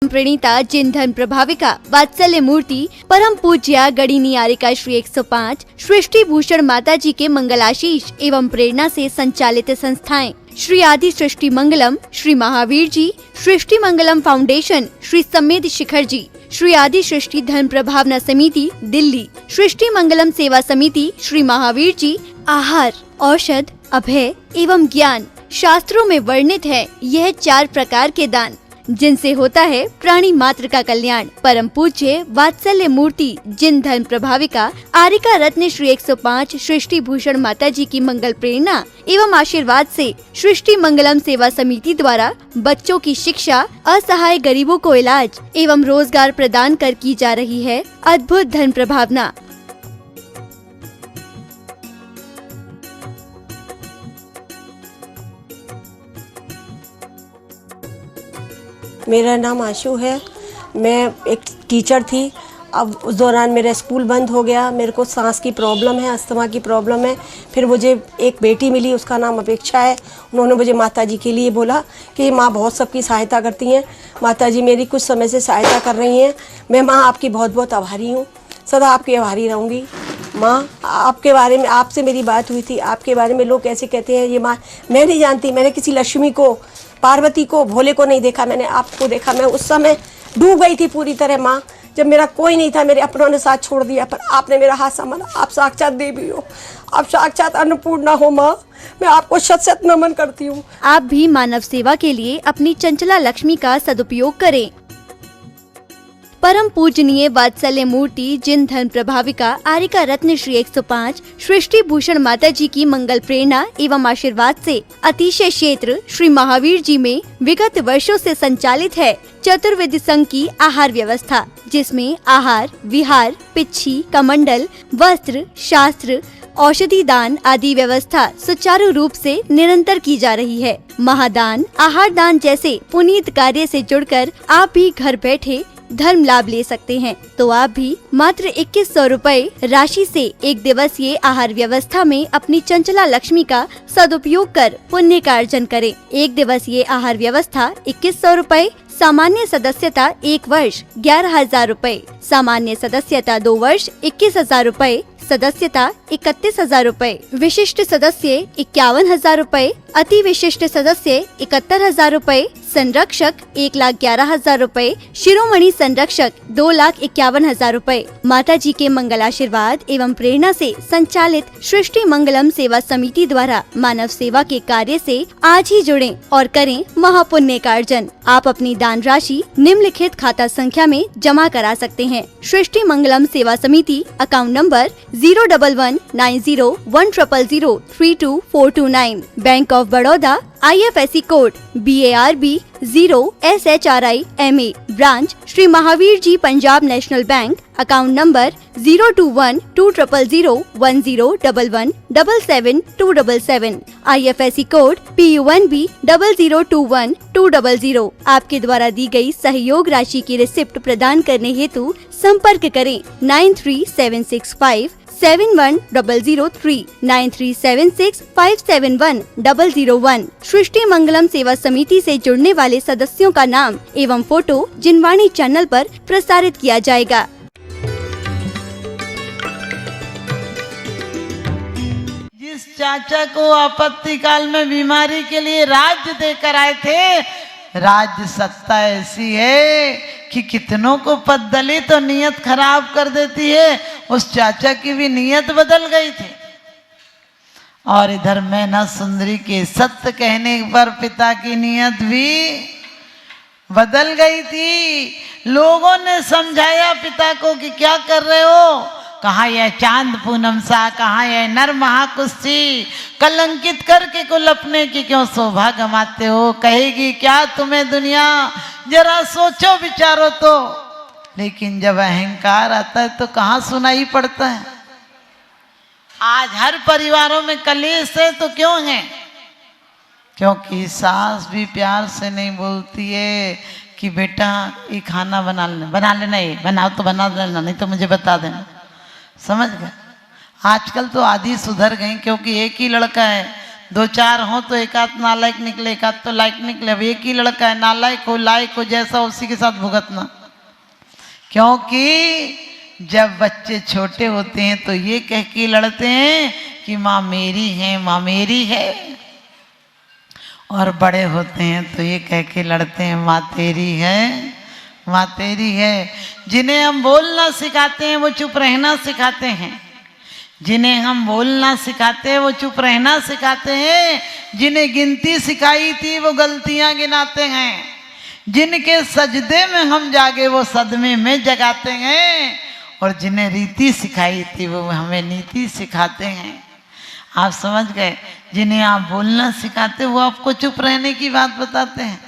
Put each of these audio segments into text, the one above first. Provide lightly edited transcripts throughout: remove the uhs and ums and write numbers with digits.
प्रणीता जिन धन प्रभाविका वात्सल्य मूर्ति परम पूज्या गणिनी आरिका श्री 105 सृष्टि भूषण माता जी के मंगलाशीष एवं प्रेरणा से संचालित संस्थाएं श्री आदि सृष्टि मंगलम, श्री महावीर जी, सृष्टि मंगलम फाउंडेशन, श्री समेत शिखर जी, श्री आदि सृष्टि धन प्रभावना समिति दिल्ली, सृष्टि मंगलम सेवा समिति, श्री महावीर जी, आहार, औषध, अभय एवं ज्ञान शास्त्रों में वर्णित है यह 4 प्रकार के दान जिनसे होता है प्राणी मात्र का कल्याण। परम पूज्य वात्सल्य मूर्ति जिन धन प्रभाविका आरिका रत्न श्री 105 सृष्टि भूषण माता जी की मंगल प्रेरणा एवं आशीर्वाद से सृष्टि मंगलम सेवा समिति द्वारा बच्चों की शिक्षा, असहाय गरीबों को इलाज एवं रोजगार प्रदान कर की जा रही है अद्भुत धन प्रभावना। मेरा नाम आशु है। मैं एक टीचर थी। अब उस दौरान मेरा स्कूल बंद हो गया। मेरे को सांस की प्रॉब्लम है, अस्थमा की प्रॉब्लम है। फिर मुझे एक बेटी मिली, उसका नाम अपेक्षा है। उन्होंने मुझे माताजी के लिए बोला कि माँ बहुत सबकी सहायता करती हैं, माताजी मेरी कुछ समय से सहायता कर रही हैं। मैं माँ आपकी बहुत बहुत आभारी हूँ, सदा आपकी आभारी रहूँगी। माँ आपके बारे में, आपसे मेरी बात हुई थी, आपके बारे में लोग कैसे कहते हैं ये माँ, मैं नहीं जानती। मैंने किसी लक्ष्मी को, पार्वती को, भोले को नहीं देखा, मैंने आपको देखा। मैं उस समय डूब गई थी पूरी तरह माँ, जब मेरा कोई नहीं था, मेरे अपनों ने साथ छोड़ दिया, पर आपने मेरा हाथ संभाला। आप साक्षात देवी हो, आप साक्षात अन्नपूर्णा हो माँ। मैं आपको शत शत नमन करती हूँ। आप भी मानव सेवा के लिए अपनी चंचला लक्ष्मी का सदुपयोग करें। परम पूजनीय वात्सल्य मूर्ति जिन धन प्रभाविका आरिका रत्न श्री 105 सृष्टि भूषण माता जी की मंगल प्रेरणा एवं आशीर्वाद से अतिशय क्षेत्र श्री महावीर जी में विगत वर्षों से संचालित है चतुर्वेद संघ की आहार व्यवस्था, जिसमें आहार, विहार, पिच्छी, कमंडल, वस्त्र, शास्त्र, औषधि दान आदि व्यवस्था सुचारू रूप से निरंतर की जा रही है। महादान, आहार दान जैसे पुनीत कार्य से जुड़कर आप भी घर बैठे धर्म लाभ ले सकते हैं। तो आप भी मात्र 2100 रुपए राशि से 1 दिवसीय आहार व्यवस्था में अपनी चंचला लक्ष्मी का सदुपयोग कर पुण्य का अर्जन करें। 1 दिवसीय आहार व्यवस्था 2100 रुपए, सामान्य सदस्यता 1 वर्ष 11,000 रुपए, सामान्य सदस्यता 2 वर्ष 21,000 रुपए, सदस्यता 31,000 रुपए, विशिष्ट सदस्य 51,000 रुपए, अति विशिष्ट सदस्य 71,000 रुपए, संरक्षक 1,11,000 रुपए, शिरोमणि संरक्षक 2,51,000 रुपए। माता जी के मंगल आशीर्वाद एवं प्रेरणा से संचालित सृष्टि मंगलम सेवा समिति द्वारा मानव सेवा के कार्य से आज ही जुड़ें और करें महापुण्य का अर्जन। आप अपनी दान राशि निम्नलिखित खाता संख्या में जमा करा सकते हैं। सृष्टि Mangalam Seva Samiti, account number 0119010003249, Bank of Baroda, IFSC code BARB 0SHRIMA, branch Shri Mahavir ji Punjab National Bank, account number 021-200-111177-277, IFSC code PUNB 0021200। आपके द्वारा दी गई सहयोग राशि की रिसिप्ट प्रदान करने हेतु संपर्क करें 9376571003, 9376571001। सृष्टि मंगलम सेवा समिति से जुड़ने वाले सदस्यों का नाम एवं फोटो जिनवाणी चैनल पर प्रसारित किया जाएगा। जिस चाचा को आपत्ति काल में बीमारी के लिए राज्य देकर आए थे, राज्य सत्ता ऐसी है कि कितनों को पद दली तो नियत खराब कर देती है। उस चाचा की भी नियत बदल गई थी। और इधर मैना सुंदरी के सत्य कहने पर पिता की नियत भी बदल गई थी। लोगों ने समझाया पिता को कि क्या कर रहे हो, कहा यह चांद पूनम सा, कहा यह नर महाकुस्ती, कलंकित करके कुल अपने की क्यों शोभा गमाते हो, कहेगी क्या तुम्हें दुनिया, जरा सोचो विचारो तो। लेकिन जब अहंकार आता है तो कहाँ सुनाई पड़ता है। आज हर परिवारों में कलेश है तो क्यों है? क्योंकि सास भी प्यार से नहीं बोलती है कि बेटा ये खाना बना लेना, ये बनाओ तो बना लेना, नहीं तो मुझे बता देना। समझ गए? आजकल तो आधी सुधर गई, क्योंकि एक ही लड़का है दो चार हो तो एक आध नालायक निकले, एक आध तो लायक निकले। अब एक ही लड़का है, नालायक हो लायक हो जैसा उसी के साथ भुगतना। क्योंकि जब बच्चे छोटे होते हैं तो ये कह के लड़ते हैं कि माँ मेरी है, माँ मेरी है, और बड़े होते हैं तो ये कह के लड़ते हैं माँ तेरी है, माँ तेरी है। जिन्हें हम बोलना सिखाते हैं वो चुप रहना सिखाते हैं, जिन्हें हम बोलना सिखाते हैं वो चुप रहना सिखाते हैं, जिन्हें गिनती सिखाई थी वो गलतियां गिनाते हैं, जिनके सजदे में हम जागे वो सदमे में जगाते हैं, और जिन्हें रीति सिखाई थी वो हमें नीति सिखाते हैं। आप समझ गए? जिन्हें आप बोलना सिखाते वो आपको चुप रहने की बात बताते हैं।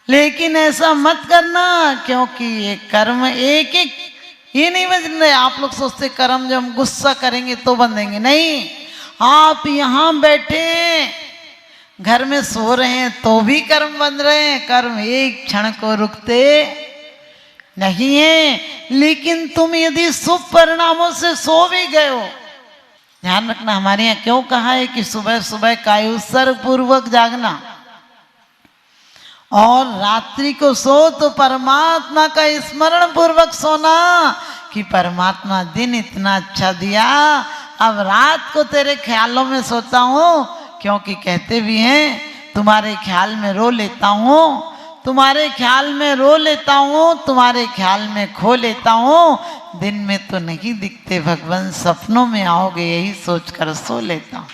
लेकिन ऐसा मत करना, क्योंकि ये कर्म एक एक ये नहीं बन रहे। आप लोग सोचते कर्म जब हम गुस्सा करेंगे तो बंधेंगे, नहीं। आप यहाँ बैठे घर में सो रहे हैं तो भी कर्म बन रहे हैं, कर्म एक क्षण को रुकते नहीं है। लेकिन तुम यदि शुभ परिणामों से सो भी गए हो, ध्यान रखना, हमारे यहाँ क्यों कहा है कि सुबह सुबह कायुत्सर्ग पूर्वक जागना और रात्रि को सो तो परमात्मा का स्मरण पूर्वक सोना, कि परमात्मा दिन इतना अच्छा दिया, अब रात को तेरे ख्यालों में सोता हूँ। क्योंकि कहते भी हैं तुम्हारे ख्याल में रो लेता हूँ, तुम्हारे ख्याल में रो लेता हूँ, तुम्हारे ख्याल में खो लेता हूँ, दिन में तो नहीं दिखते भगवान, सपनों में आओगे, यही सोचकर सो लेता हूँ,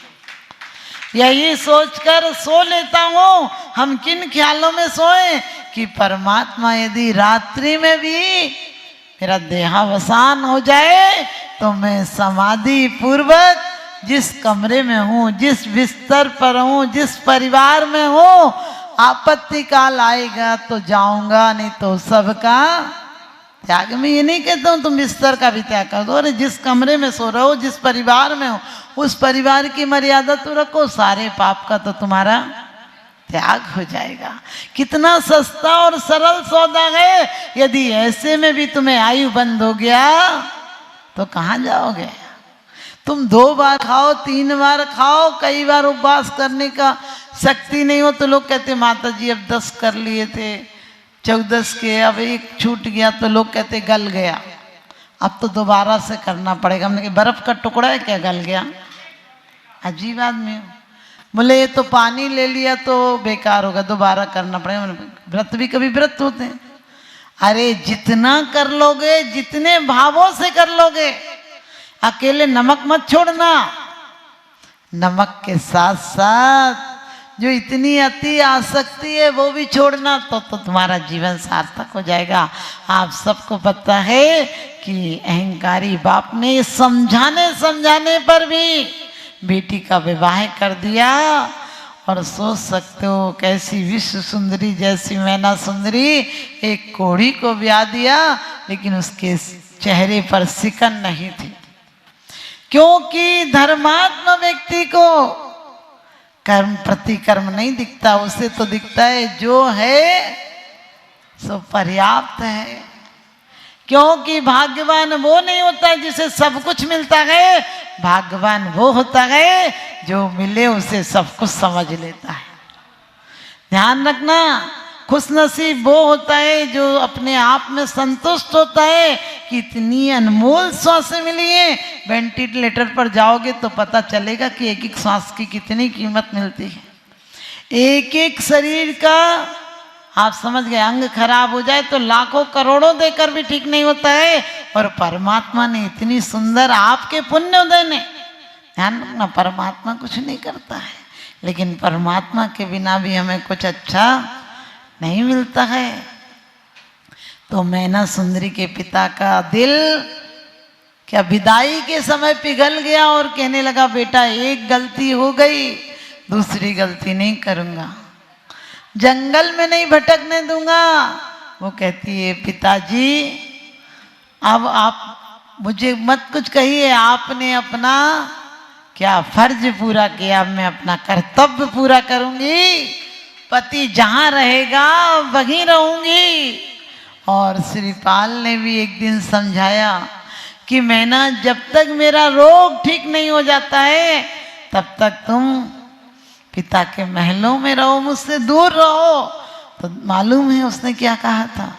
यही सोचकर सो लेता हूँ। हम किन ख्यालों में सोए कि परमात्मा यदि रात्रि में भी मेरा देहावसान हो जाए तो मैं समाधि पूर्वक जिस कमरे में हूँ, जिस बिस्तर पर हूँ, जिस परिवार में हूँ, आपत्ति काल आएगा तो जाऊंगा, नहीं तो सबका त्याग। में ये नहीं कहता हूँ तुम बिस्तर का भी त्याग कर दो, अरे जिस कमरे में सो रहे हो, जिस परिवार में हो, उस परिवार की मर्यादा तो रखो, सारे पाप का तो तुम्हारा त्याग हो जाएगा। कितना सस्ता और सरल सौदा है। यदि ऐसे में भी तुम्हें आयु बंद हो गया तो कहाँ जाओगे? तुम 2 बार खाओ, 3 बार खाओ, कई बार उपवास करने का शक्ति नहीं हो तो लोग कहते माता जी अब 10 कर लिए थे, 14 के, अब 1 छूट गया तो लोग कहते गल गया, अब तो दोबारा से करना पड़ेगा। हमने कहा बर्फ का टुकड़ा है क्या गल गया? अजीब आदमी हो। बोले ये तो पानी ले लिया तो बेकार होगा, दोबारा करना पड़ेगा। व्रत भी कभी व्रत होते हैं। अरे जितना कर लोगे, जितने भावों से कर लोगे, अकेले नमक मत छोड़ना, नमक के साथ साथ जो इतनी अति आसक्ति है वो भी छोड़ना, तो तुम्हारा जीवन सार्थक हो जाएगा। आप सबको पता है कि अहंकारी बाप ने समझाने पर भी बेटी का विवाह कर दिया, और सोच सकते हो कैसी विश्व सुंदरी जैसी मैना सुंदरी एक कोढ़ी को ब्याह दिया, लेकिन उसके चेहरे पर सिकन नहीं थी। क्योंकि धर्मात्मा व्यक्ति को कर्म प्रतिकर्म नहीं दिखता, उसे तो दिखता है जो है सो पर्याप्त है। क्योंकि भाग्यवान वो नहीं होता जिसे सब कुछ मिलता है, भाग्यवान वो होता है जो मिले उसे सब कुछ समझ लेता है। ध्यान रखना, खुशनसीब वो होता है जो अपने आप में संतुष्ट होता है कि इतनी अनमोल सांसें मिली है। वेंटिलेटर पर जाओगे तो पता चलेगा कि एक एक सांस की कितनी कीमत मिलती है। एक एक शरीर का आप समझ गए, अंग खराब हो जाए तो लाखों करोड़ों देकर भी ठीक नहीं होता है, और परमात्मा ने इतनी सुंदर आपके पुण्य उदय ने, ध्यान रखना, परमात्मा कुछ नहीं करता है, लेकिन परमात्मा के बिना भी हमें कुछ अच्छा नहीं मिलता है। तो मैना सुंदरी के पिता का दिल क्या विदाई के समय पिघल गया और कहने लगा बेटा एक गलती हो गई, दूसरी गलती नहीं करूंगा, जंगल में नहीं भटकने दूंगा। वो कहती है पिताजी अब आप मुझे मत कुछ कहिए, आपने अपना क्या फर्ज पूरा किया, अब मैं अपना कर्तव्य पूरा करूंगी, पति जहां रहेगा वहीं रहूंगी। और श्रीपाल ने भी एक दिन समझाया कि मैना जब तक मेरा रोग ठीक नहीं हो जाता है तब तक तुम पिता के महलों में रहो, मुझसे दूर रहो। तो मालूम है उसने क्या कहा था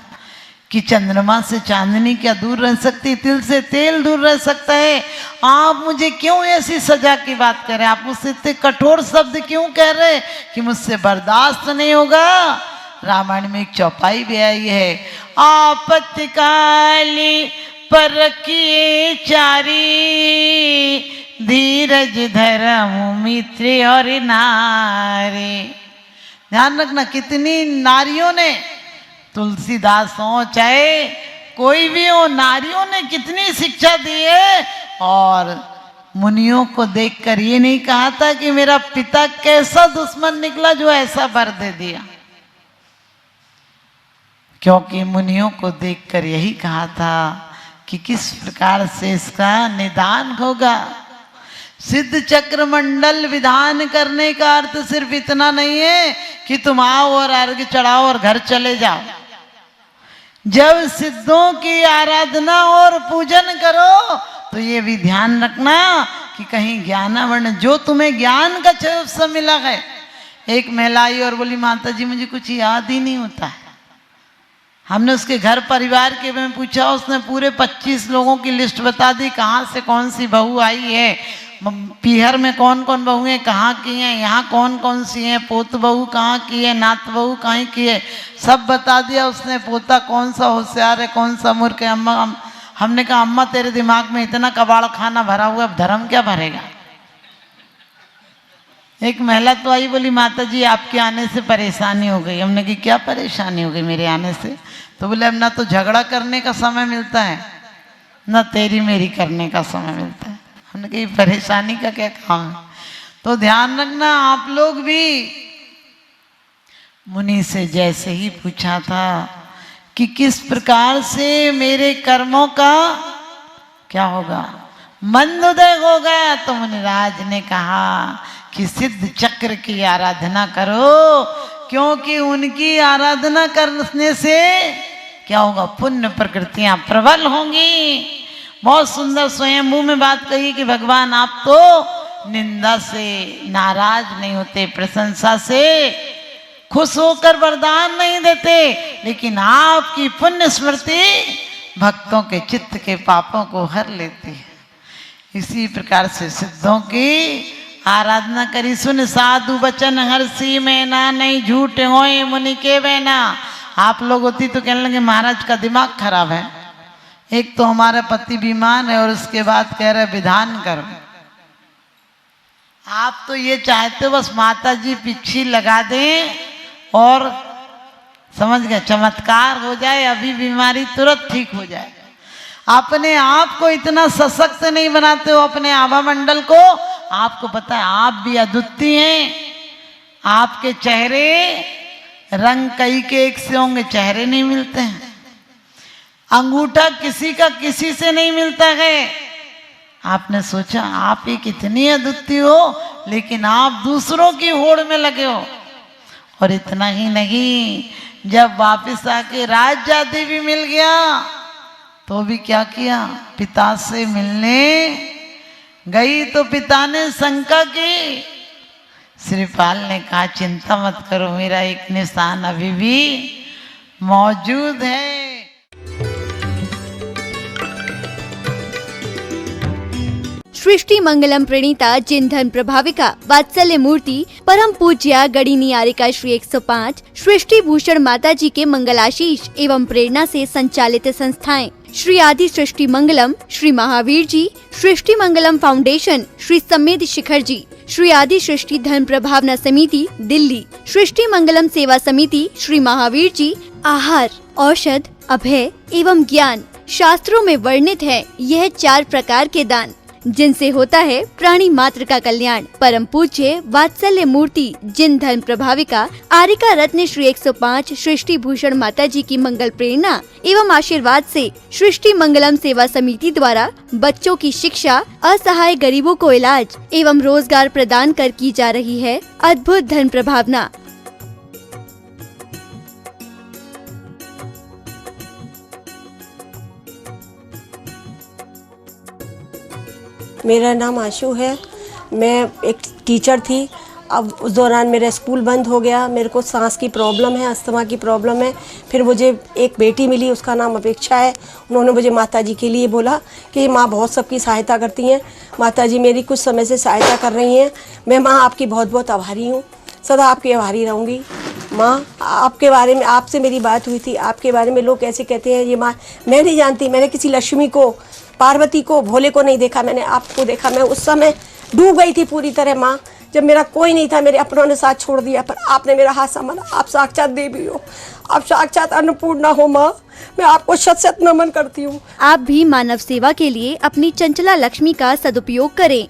कि चंद्रमा से चांदनी क्या दूर रह सकती, तिल से तेल दूर रह सकता है। आप मुझे क्यों ऐसी सजा की बात कर रहे हैं? आप मुझसे इतने कठोर शब्द क्यों कह रहे हैं कि मुझसे बर्दाश्त नहीं होगा? रामायण में एक चौपाई भी आई है, आपत्तिकाली परखिए चारी, धीरज धर्म मित्र और नारी। ध्यान रखना, कितनी नारियों ने, तुलसीदास हो चाहे कोई भी हो, नारियों ने कितनी शिक्षा दी है। और मुनियों को देखकर ये नहीं कहा था कि मेरा पिता कैसा दुश्मन निकला जो ऐसा वर दे दिया, क्योंकि मुनियों को देखकर यही कहा था कि किस प्रकार से इसका निदान होगा। सिद्ध चक्र मंडल विधान करने का अर्थ सिर्फ इतना नहीं है कि तुम आओ और अर्घ्य चढ़ाओ और घर चले जाओ। जब सिद्धों की आराधना और पूजन करो तो ये भी ध्यान रखना कि कहीं ज्ञानावर्ण, जो तुम्हें ज्ञान का अवसर मिला है। एक महिला आई और बोली, माता जी मुझे कुछ याद ही नहीं होता है। हमने उसके घर परिवार के में पूछा, उसने पूरे 25 लोगों की लिस्ट बता दी, कहाँ से कौन सी बहू आई है, पीहर में कौन कौन बहू है, कहाँ की हैं, यहाँ कौन कौन सी हैं, पोत बहू कहाँ की है, नात बहू कहाँ की है, सब बता दिया उसने। पोता कौन सा होशियार है, कौन सा मूर्ख है। अम्मा, हमने कहा अम्मा तेरे दिमाग में इतना कबाड़ खाना भरा हुआ, अब धर्म क्या भरेगा? एक महिला तो आई, बोली माता जी आपके आने से परेशानी हो गई। हमने कहा क्या परेशानी हो गई मेरे आने से? तो बोले अब ना तो झगड़ा करने का समय मिलता है, ना तेरी मेरी करने का समय मिलता है। हमने कही परेशानी का क्या काम है? तो ध्यान रखना, आप लोग भी मुनि से जैसे ही पूछा था कि किस प्रकार से मेरे कर्मों का क्या होगा, मंदोदय होगा, तो मुनिराज ने कहा कि सिद्ध चक्र की आराधना करो, क्योंकि उनकी आराधना करने से क्या होगा, पुण्य प्रकृतियां प्रबल होंगी। बहुत सुंदर स्वयंभू में बात कही कि भगवान आप तो निंदा से नाराज नहीं होते, प्रशंसा से खुश होकर वरदान नहीं देते, लेकिन आपकी पुण्य स्मृति भक्तों के चित्त के पापों को हर लेती है। इसी प्रकार से सिद्धों की आराधना करी। सुन साधु वचन हर्षी मैना, नहीं झूठ होए मुनि के बहना। आप लोग होती तो कहने लगे महाराज का दिमाग खराब है, एक तो हमारा पति बीमार है और उसके बाद कह रहे विधान करो। आप तो ये चाहते हो बस माता जी पिछी लगा दें और समझ गए चमत्कार हो जाए, अभी बीमारी तुरंत ठीक हो जाए। अपने आप को इतना सशक्त नहीं बनाते हो, अपने आभा मंडल को। आपको पता है आप भी अद्वितीय हैं, आपके चेहरे रंग कई के एक से होंगे, चेहरे नहीं मिलते हैं। अंगूठा किसी का किसी से नहीं मिलता है। आपने सोचा आप ही कितनी अद्वितीय हो, लेकिन आप दूसरों की होड़ में लगे हो। और इतना ही नहीं, जब वापस आके राजजाति भी मिल गया तो भी क्या किया, पिता से मिलने गई तो पिता ने शंका की। श्रीपाल ने कहा चिंता मत करो, मेरा एक निशान अभी भी मौजूद है। सृष्टि मंगलम प्रणीता जिन धन प्रभाविका वात्सल्य मूर्ति परम पूज्या गणिनी आरिका श्री 105 सृष्टि भूषण माता जी के मंगलाशीष एवं प्रेरणा से संचालित संस्थाएं श्री आदि सृष्टि मंगलम, श्री महावीर जी, सृष्टि मंगलम फाउंडेशन, श्री समेत शिखर जी, श्री आदि सृष्टि धन प्रभावना समिति दिल्ली, सृष्टि मंगलम सेवा समिति, श्री महावीर जी, आहार, औषध, अभय एवं ज्ञान शास्त्रों में वर्णित है यह 4 प्रकार के दान, जिनसे होता है प्राणी मात्र का कल्याण। परम पूज्य वात्सल्य मूर्ति जिन धन प्रभाविका आरिका रत्न श्री 105 सृष्टि भूषण माता जी की मंगल प्रेरणा एवं आशीर्वाद से सृष्टि मंगलम सेवा समिति द्वारा बच्चों की शिक्षा, असहाय गरीबों को इलाज एवं रोजगार प्रदान कर की जा रही है अद्भुत धन प्रभावना। मेरा नाम आशु है। मैं एक टीचर थी। अब उस दौरान मेरा स्कूल बंद हो गया। मेरे को सांस की प्रॉब्लम है, अस्थमा की प्रॉब्लम है। फिर मुझे एक बेटी मिली, उसका नाम अपेक्षा है। उन्होंने मुझे माताजी के लिए बोला कि माँ बहुत सबकी सहायता करती हैं, माताजी मेरी कुछ समय से सहायता कर रही हैं। मैं माँ आपकी बहुत बहुत आभारी हूँ, सदा आपकी आभारी रहूँगी। माँ आपके बारे में, आपसे मेरी बात हुई थी, आपके बारे में लोग कैसे कहते हैं ये माँ, मैं नहीं जानती। मैंने किसी लक्ष्मी को, पार्वती को, भोले को नहीं देखा, मैंने आपको देखा। मैं उस समय डूब गई थी पूरी तरह माँ, जब मेरा कोई नहीं था, मेरे अपनों ने साथ छोड़ दिया, पर आपने मेरा हाथ संभाला। आप साक्षात देवी हो, आप साक्षात अन्नपूर्णा हो माँ, मैं आपको शत शत नमन करती हूँ। आप भी मानव सेवा के लिए अपनी चंचला लक्ष्मी का सदुपयोग करें।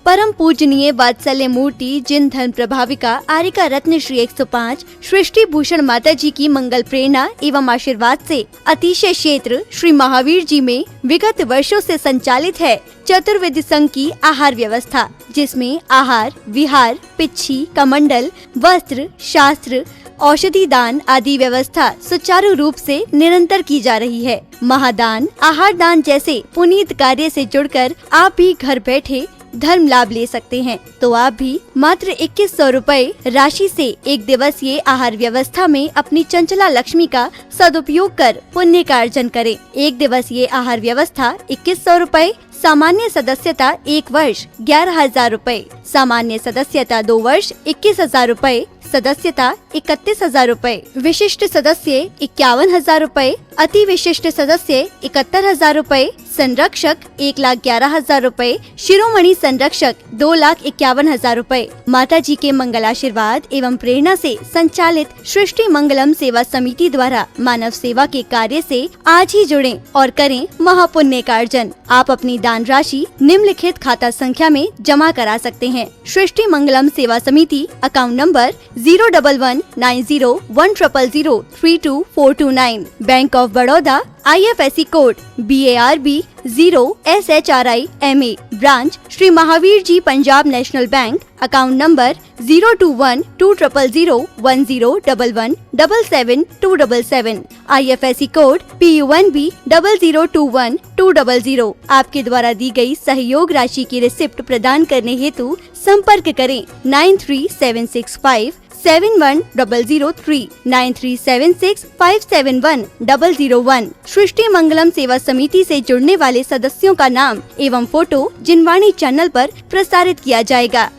परम पूजनीय वात्सल्य मूर्ति जिन धन प्रभाविका आरिका रत्न श्री 105 सृष्टि भूषण माता जी की मंगल प्रेरणा एवं आशीर्वाद से अतिशय क्षेत्र श्री महावीर जी में विगत वर्षों से संचालित है चतुर्विध संघ की आहार व्यवस्था, जिसमें आहार, विहार, पिच्छी, कमंडल, वस्त्र, शास्त्र, औषधि दान आदि व्यवस्था सुचारू रूप से निरंतर की जा रही है। महादान, आहार दान जैसे पुनीत कार्य से जुड़कर आप भी घर बैठे धर्म लाभ ले सकते हैं। तो आप भी मात्र 2100 रुपए राशि से एक दिवसीय आहार व्यवस्था में अपनी चंचला लक्ष्मी का सदुपयोग कर पुण्य का अर्जन करें। एक दिवसीय आहार व्यवस्था 2100 रुपए, सामान्य सदस्यता 1 वर्ष 11,000 रुपए, सामान्य सदस्यता 2 वर्ष 21,000 रुपए, सदस्यता 31,000 रुपए, विशिष्ट सदस्य 51,000 रुपए, अति विशिष्ट सदस्य 71,000 रुपए, संरक्षक 1,11,000 रुपए, शिरोमणि संरक्षक 2,51,000 रुपए। माता जी के मंगल आशीर्वाद एवं प्रेरणा से संचालित सृष्टि मंगलम सेवा समिति द्वारा मानव सेवा के कार्य से आज ही जुड़ें और करें महापुण्य का अर्जन। आप अपनी दान राशि निम्नलिखित खाता संख्या में जमा करा सकते हैं। सृष्टि Mangalam Seva Samiti, account number 0119010003249, Bank of Baroda, IFSC code BARB 0SHRIMA, branch Shri Mahavir ji Punjab National Bank, account number 02120117777, IFSC code PUNB 0021200। आपके द्वारा दी गई सहयोग राशि की रिसिप्ट प्रदान करने हेतु संपर्क करें 9376571003 9376571001। सृष्टि मंगलम सेवा समिति से जुड़ने वाले सदस्यों का नाम एवं फोटो जिनवाणी चैनल पर प्रसारित किया जाएगा।